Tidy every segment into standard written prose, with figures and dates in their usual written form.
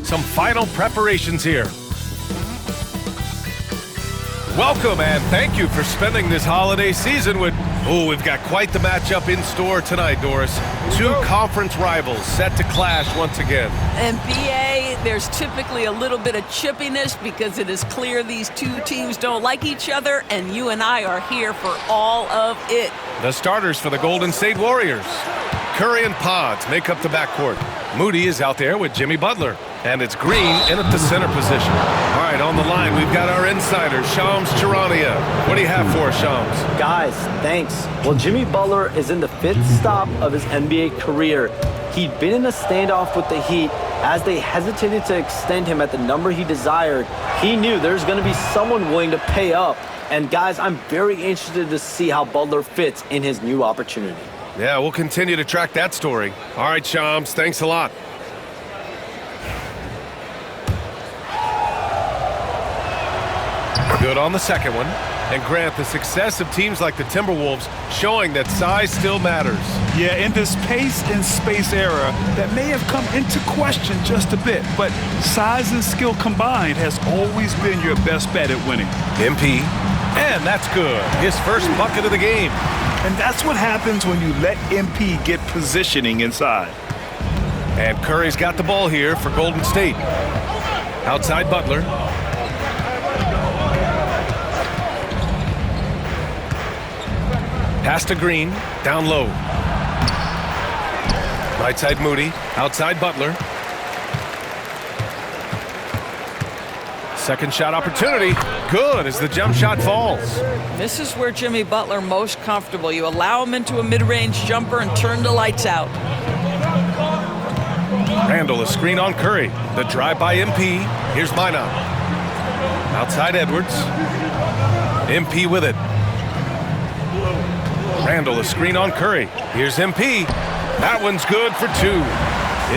some final preparations here. Welcome and thank you for spending this holiday season with... Oh, we've got quite the matchup in store tonight, Doris. Two conference rivals set to clash once again. And BA, there's typically a little bit of chippiness because it is clear these two teams don't like each other, and you and I are here for all of it. The starters for the Golden State Warriors. Curry and Pods make up the backcourt. Moody is out there with Jimmy Butler. And it's Green in at the center position. All right, on the line, we've got our insider, Shams Charania. What do you have for us, Shams? Guys, thanks. Well, Jimmy Butler is in the 5th stop of his NBA career. He'd been in a standoff with the Heat. As they hesitated to extend him at the number he desired, he knew there's going to be someone willing to pay up. And guys, I'm very interested to see how Butler fits in his new opportunity. Yeah, we'll continue to track that story. All right, Shams, thanks a lot. Good on the second one. And Grant, the success of teams like the Timberwolves showing that size still matters. Yeah, in this pace and space era, that may have come into question just a bit, but size and skill combined has always been your best bet at winning. MP, and that's good. His first bucket of the game. And that's what happens when you let MP get positioning inside. And Curry's got the ball here for Golden State. Outside Butler. Pass to Green, down low. Right side Moody, outside Butler. Second shot opportunity, good as the jump shot falls. This is where Jimmy Butler most comfortable. You allow him into a mid-range jumper and turn the lights out. Randall, a screen on Curry. The drive by MP, here's Minot. Outside Edwards. MP with it. Randall, a screen on Curry. Here's MP. That one's good for two.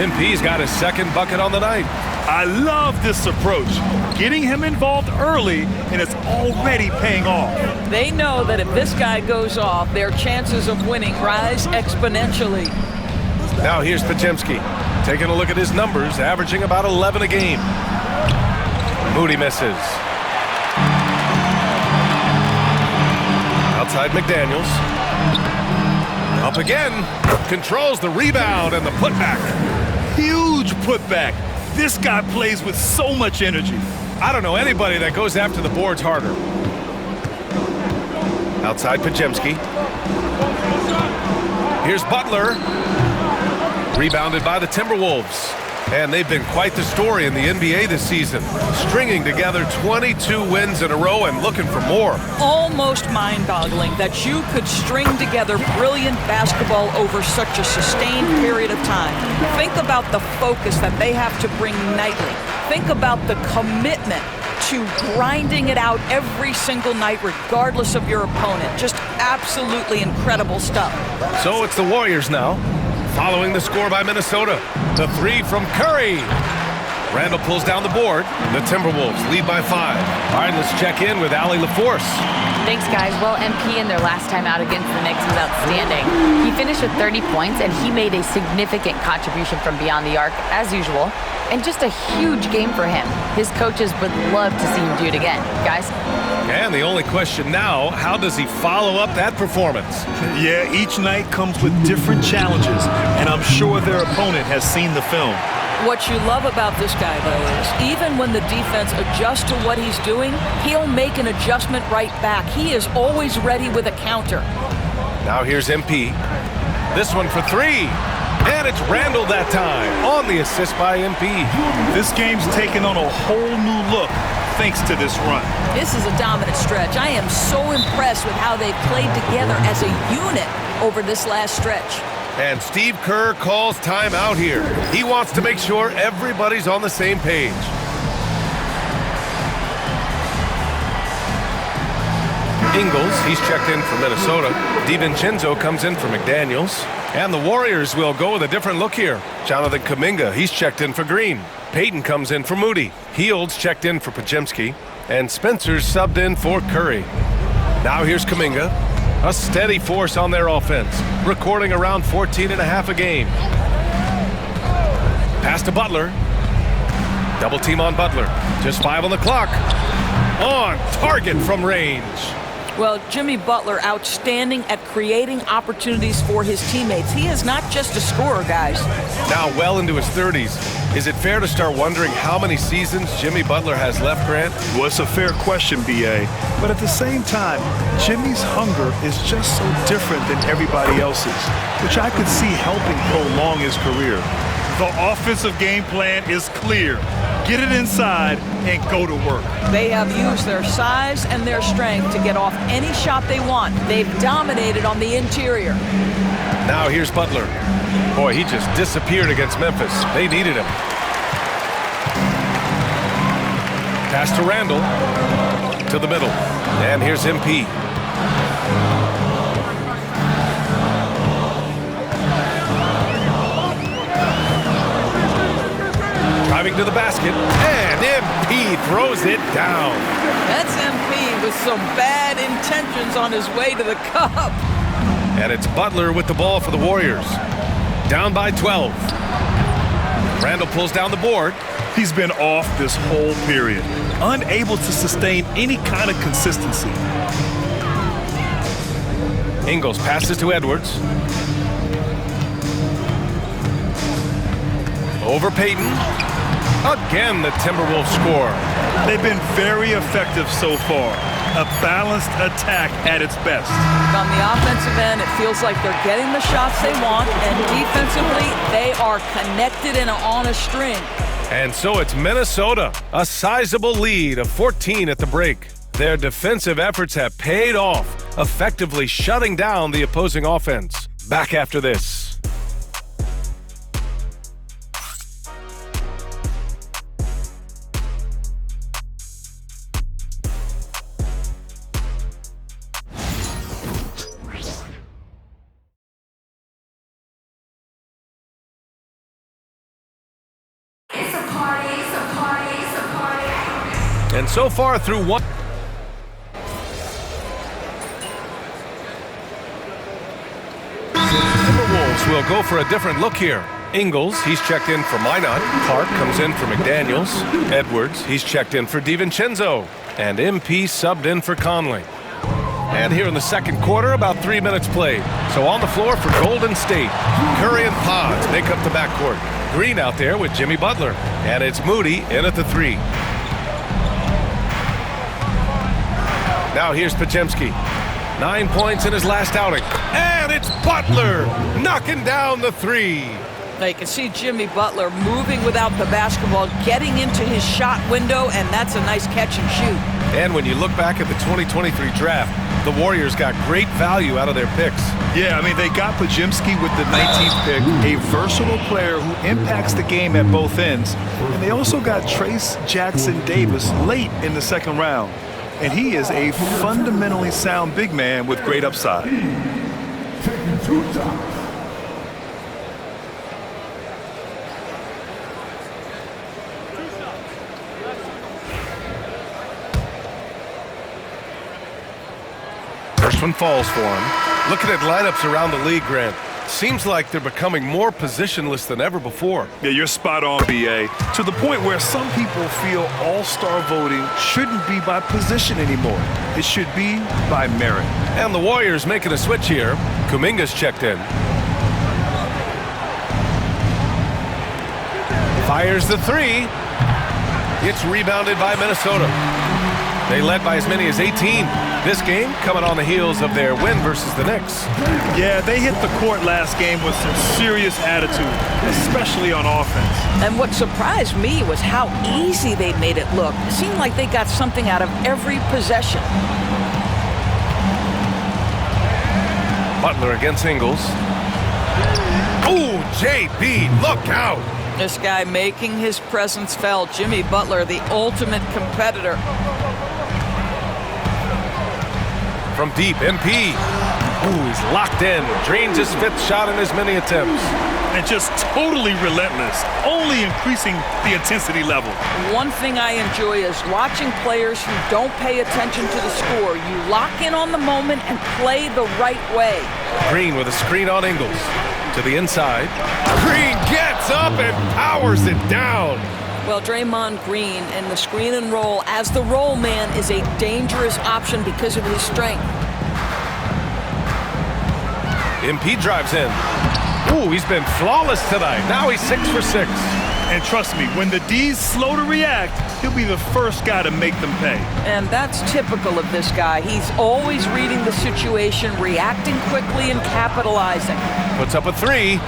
MP's got his second bucket on the night. I love this approach. Getting him involved early, and it's already paying off. They know that if this guy goes off, their chances of winning rise exponentially. Now here's Podziemski. Taking a look at his numbers, averaging about 11 a game. Moody misses. Outside McDaniels. Up again, controls the rebound and the putback. Huge putback. This guy plays with so much energy. I don't know anybody that goes after the boards harder. Outside Podziemski. Here's Butler. Rebounded by the Timberwolves. And they've been quite the story in the NBA this season. Stringing together 22 wins in a row and looking for more. Almost mind-boggling that you could string together brilliant basketball over such a sustained period of time. Think about the focus that they have to bring nightly. Think about the commitment to grinding it out every single night regardless of your opponent. Just absolutely incredible stuff. So it's the Warriors now. Following the score by Minnesota. The three from Curry. Randall pulls down the board. The Timberwolves lead by 5. All right, let's check in with Allie LaForce. Thanks, guys. Well, MP in their last time out against the Knicks was outstanding. He finished with 30 points, and he made a significant contribution from beyond the arc, as usual. And just a huge game for him. His coaches would love to see him do it again. Guys? And the only question now, how does he follow up that performance? Yeah, each night comes with different challenges, and I'm sure their opponent has seen the film. What you love about this guy, though, is even when the defense adjusts to what he's doing, he'll make an adjustment right back. He is always ready with a counter. Now here's MP. This one for 3. And it's Randall that time on the assist by MP. This game's taken on a whole new look thanks to this run. This is a dominant stretch. I am so impressed with how they've played together as a unit over this last stretch. And Steve Kerr calls timeout here. He wants to make sure everybody's on the same page. Ingles, he's checked in for Minnesota. DiVincenzo comes in for McDaniels. And the Warriors will go with a different look here. Jonathan Kuminga, he's checked in for Green. Payton comes in for Moody. Fields checked in for Podziemski. And Spencer's subbed in for Curry. Now here's Kuminga. A steady force on their offense, recording around 14.5 a game. Pass to Butler. Double team on Butler. Just 5 on the clock. On target from range. Well, Jimmy Butler outstanding at creating opportunities for his teammates. He is not just a scorer, guys. Now well into his 30s. Is it fair to start wondering how many seasons Jimmy Butler has left, Grant? Well, it's a fair question, B.A. But at the same time, Jimmy's hunger is just so different than everybody else's, which I could see helping prolong his career. The offensive game plan is clear. Get it inside and go to work. They have used their size and their strength to get off any shot they want. They've dominated on the interior. Now here's Butler. Boy, he just disappeared against Memphis. They needed him. Pass to Randall. To the middle. And here's MP. Driving to the basket, and MP throws it down. That's MP with some bad intentions on his way to the cup. And it's Butler with the ball for the Warriors. Down by 12. Randall pulls down the board. He's been off this whole period, unable to sustain any kind of consistency. Ingles passes to Edwards. Over Payton. Again, the Timberwolves score. They've been very effective so far. A balanced attack at its best. On the offensive end, it feels like they're getting the shots they want, and defensively, they are connected and on a string. And so it's Minnesota, a sizable lead of 14 at the break. Their defensive efforts have paid off, effectively shutting down the opposing offense. Back after this. And so far through one. Timberwolves will go for a different look here. Ingles, he's checked in for Minot. Clark comes in for McDaniels. Edwards, he's checked in for DiVincenzo. And MP subbed in for Conley. And here in the second quarter, about 3 minutes played. So on the floor for Golden State, Curry and Pods make up the backcourt. Green out there with Jimmy Butler. And it's Moody in at the 3. Now here's Podziemski. 9 points in his last outing. And it's Butler knocking down the 3. Now you can see Jimmy Butler moving without the basketball, getting into his shot window, and that's a nice catch and shoot. And when you look back at the 2023 draft, the Warriors got great value out of their picks. Yeah, I mean, they got Podziemski with the 19th pick, a versatile player who impacts the game at both ends. And they also got Trace Jackson Davis late in the second round. And he is a fundamentally sound big man with great upside. First one falls for him. Looking at lineups around the league, Grant, seems like they're becoming more positionless than ever before. Yeah, you're spot on, B.A. To the point where some people feel all-star voting shouldn't be by position anymore. It should be by merit. And the Warriors making a switch here. Kuminga's checked in. Fires the 3. It's rebounded by Minnesota. They led by as many as 18. This game coming on the heels of their win versus the Knicks. Yeah, they hit the court last game with some serious attitude, especially on offense. And what surprised me was how easy they made it look. It seemed like they got something out of every possession. Butler against Ingles. Oh, JB, look out! This guy making his presence felt. Jimmy Butler, the ultimate competitor. From deep, MP. Ooh, he's locked in. Drains his 5th shot in as many attempts. And just totally relentless, only increasing the intensity level. One thing I enjoy is watching players who don't pay attention to the score. You lock in on the moment and play the right way. Green with a screen on Ingles. To the inside. Green gets up and powers it down. Well, Draymond Green in the screen and roll as the roll man is a dangerous option because of his strength. MP drives in. Ooh, he's been flawless tonight. Now he's 6 for 6. And trust me, when the D's slow to react, he'll be the first guy to make them pay. And that's typical of this guy. He's always reading the situation, reacting quickly, and capitalizing. Puts up a 3.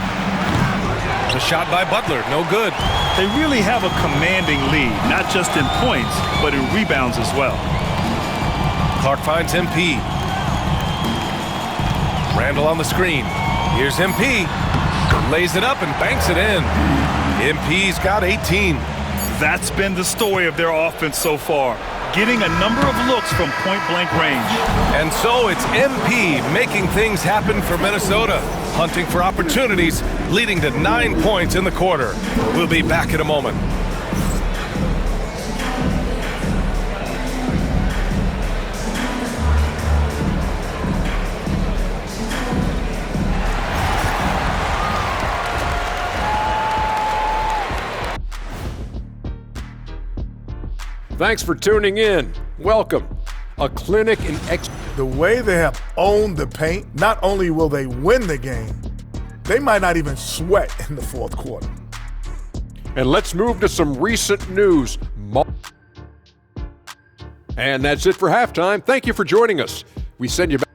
The shot by Butler, no good. They really have a commanding lead, not just in points, but in rebounds as well. Clark finds MP. Randall on the screen. Here's MP. Lays it up and banks it in. MP's got 18. That's been the story of their offense so far, getting a number of looks from point-blank range. And so it's MP making things happen for Minnesota, hunting for opportunities, leading to 9 points in the quarter. We'll be back in a moment. Thanks for tuning in. Welcome. A clinic in The way they have owned the paint, not only will they win the game, they might not even sweat in the fourth quarter. And let's move to some recent news. And that's it for halftime. Thank you for joining us. We send you back.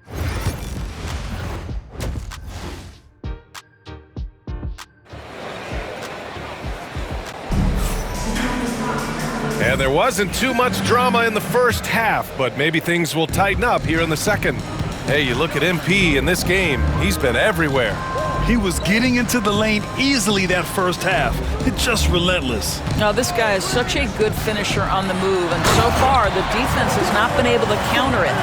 And there wasn't too much drama in the first half, but maybe things will tighten up here in the second. Hey, you look at MP in this game, he's been everywhere. He was getting into the lane easily that first half. It's just relentless. Now, this guy is such a good finisher on the move, and so far the defense has not been able to counter it.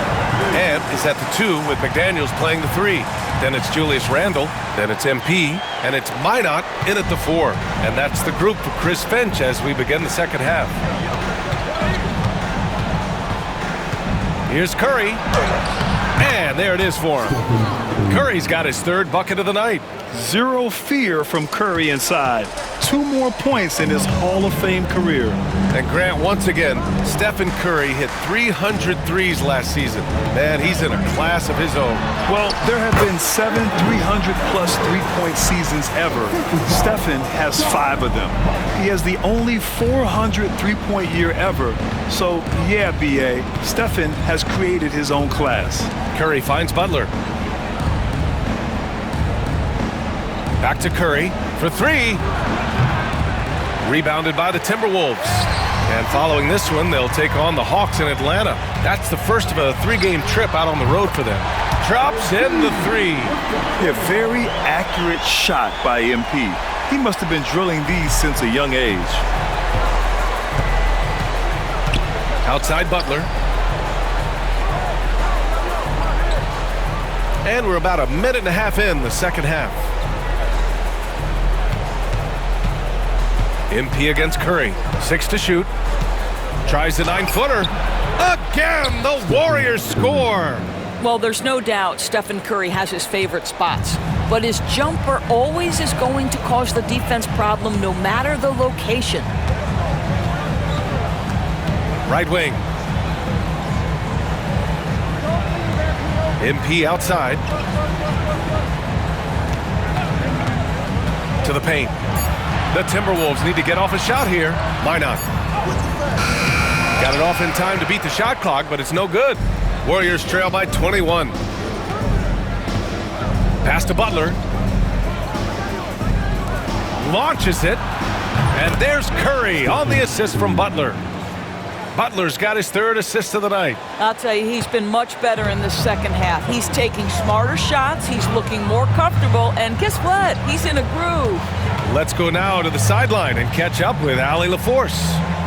And is at the 2 with McDaniels playing the 3. Then it's Julius Randle, then it's MP, and it's Minot in at the 4. And that's the group for Chris Finch as we begin the second half. Here's Curry, and there it is for him. Curry's got his 3rd bucket of the night. Zero fear from Curry inside. 2 more points in his Hall of Fame career. And Grant, once again, Stephen Curry hit 300 threes last season. Man, he's in a class of his own. Well, there have been 7 300-plus three-point seasons ever. Stephen has 5 of them. He has the only 400 three-point year ever. So, yeah, B.A., Stephen has created his own class. Curry finds Butler. Back to Curry for 3. Rebounded by the Timberwolves. And following this one, they'll take on the Hawks in Atlanta. That's the first of a 3-game trip out on the road for them. Drops in the 3. A very accurate shot by MP. He must have been drilling these since a young age. Outside Butler. And we're about a minute and a half in the second half. MP against Curry. 6 to shoot. Tries the 9-footer. Again, the Warriors score. Well, there's no doubt Stephen Curry has his favorite spots, but his jumper always is going to cause the defense problem no matter the location. Right wing. MP outside. To the paint. The Timberwolves need to get off a shot here. Why not? Got it off in time to beat the shot clock, but it's no good. Warriors trail by 21. Pass to Butler. Launches it. And there's Curry on the assist from Butler. Butler's got his 3rd assist of the night. I'll tell you, he's been much better in the second half. He's taking smarter shots. He's looking more comfortable. And guess what? He's in a groove. Let's go now to the sideline and catch up with Allie LaForce.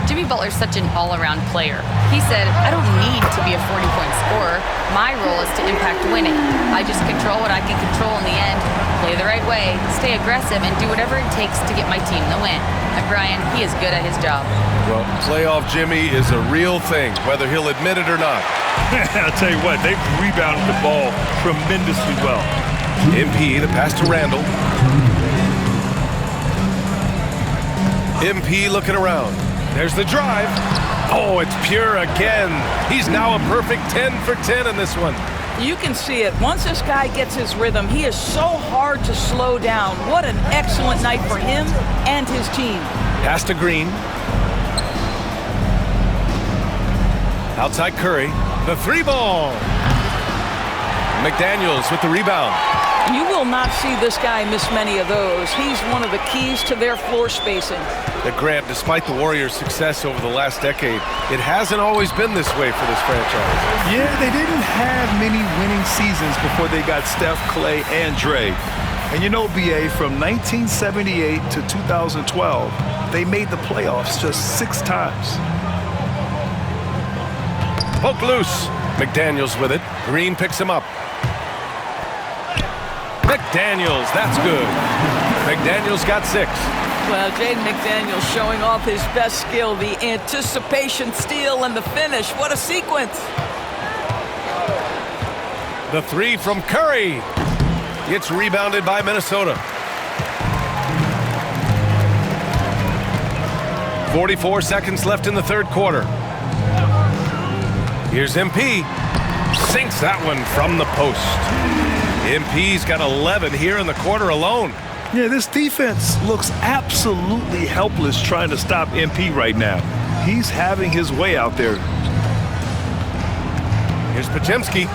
Jimmy Butler's such an all-around player. He said, I don't need to be a 40-point scorer. My role is to impact winning. I just control what I can control in the end, play the right way, stay aggressive, and do whatever it takes to get my team the win. And Brian, he is good at his job. Well, playoff Jimmy is a real thing, whether he'll admit it or not. I'll tell you what, they've rebounded the ball tremendously well. MP, the pass to Randall. MP looking around. There's the drive. Oh, it's pure again. He's now a perfect 10 for 10 in this one. You can see it. Once this guy gets his rhythm, he is so hard to slow down. What an excellent night for him and his team. Pass to Green. Outside Curry. The 3-ball. McDaniels with the rebound. You will not see this guy miss many of those. He's one of the keys to their floor spacing. Grant, despite the Warriors' success over the last decade, it hasn't always been this way for this franchise. Yeah, they didn't have many winning seasons before they got Steph, Clay, and Dre. And you know, BA, from 1978 to 2012, they made the playoffs just 6 times. Poke loose. McDaniels with it. Green picks him up. McDaniels, that's good. McDaniels got 6. Well, Jaden McDaniels showing off his best skill, the anticipation steal and the finish. What a sequence. The 3 from Curry. It's rebounded by Minnesota. 44 seconds left in the third quarter. Here's MP. Sinks that one from the post. MP's got 11 here in the quarter alone. Yeah, this defense looks absolutely helpless trying to stop MP right now. He's having his way out there. Here's Podziemski.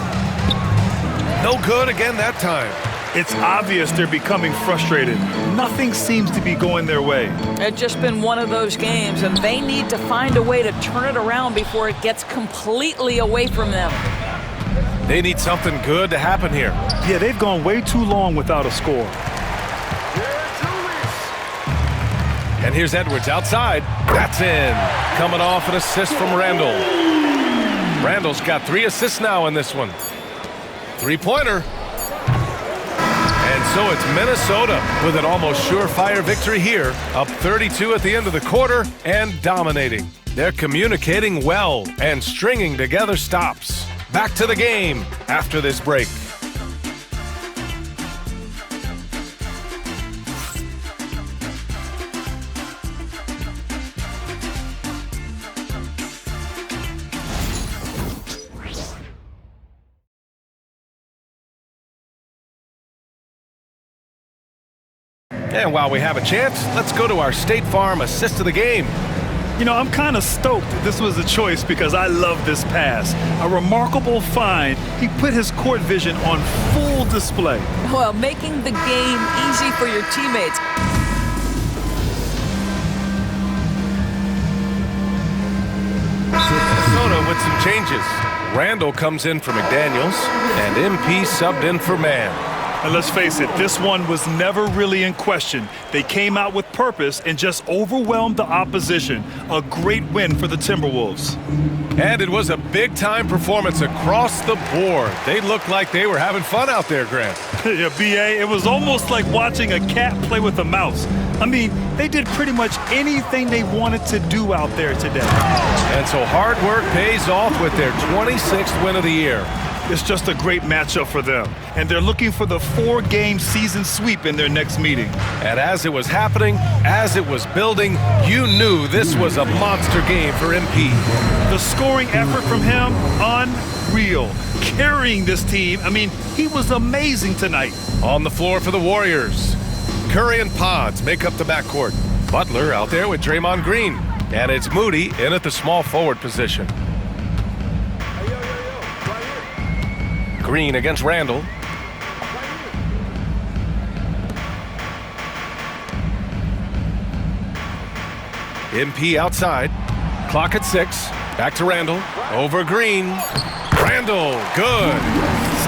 No good again that time. It's obvious they're becoming frustrated. Nothing seems to be going their way. It's just been one of those games, and they need to find a way to turn it around before it gets completely away from them. They need something good to happen here. Yeah, they've gone way too long without a score. And here's Edwards outside. That's in. Coming off an assist from Randall. Randall's got 3 assists now in this one. 3-pointer. And so it's Minnesota with an almost surefire victory here. Up 32 at the end of the quarter and dominating. They're communicating well and stringing together stops. Back to the game after this break. And while we have a chance, let's go to our State Farm assist of the game. You know, I'm kind of stoked this was a choice because I love this pass. A remarkable find. He put his court vision on full display. Well, making the game easy for your teammates. Minnesota with some changes. Randall comes in for McDaniels, and MP subbed in for Mann. And let's face it, this one was never really in question. They came out with purpose and just overwhelmed the opposition. A great win for the Timberwolves. And it was a big-time performance across the board. They looked like they were having fun out there, Grant. Yeah, BA, it was almost like watching a cat play with a mouse. I mean, they did pretty much anything they wanted to do out there today. And so hard work pays off with their 26th win of the year. It's just a great matchup for them. And they're looking for the 4-game season sweep in their next meeting. And as it was happening, as it was building, you knew this was a monster game for MP. The scoring effort from him, unreal. Carrying this team, I mean, he was amazing tonight. On the floor for the Warriors, Curry and Pods make up the backcourt. Butler out there with Draymond Green. And it's Moody in at the small forward position. Green against Randall. MP outside. Clock at 6. Back to Randall. Over Green. Randall, good.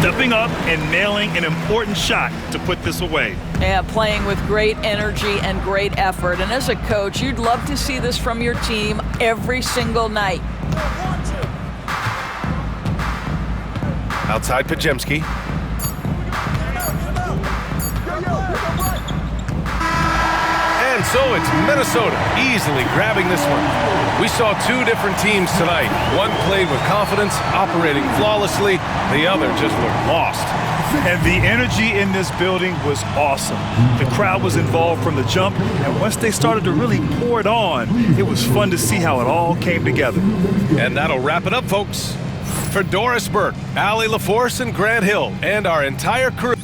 Stepping up and nailing an important shot to put this away. Yeah, playing with great energy and great effort. And as a coach, you'd love to see this from your team every single night. Outside Podziemski. And so it's Minnesota easily grabbing this one. We saw 2 different teams tonight. One played with confidence, operating flawlessly. The other just looked lost. And the energy in this building was awesome. The crowd was involved from the jump, and once they started to really pour it on, it was fun to see how it all came together. And that'll wrap it up, folks. For Doris Burke, Allie LaForce, and Grant Hill, and our entire crew.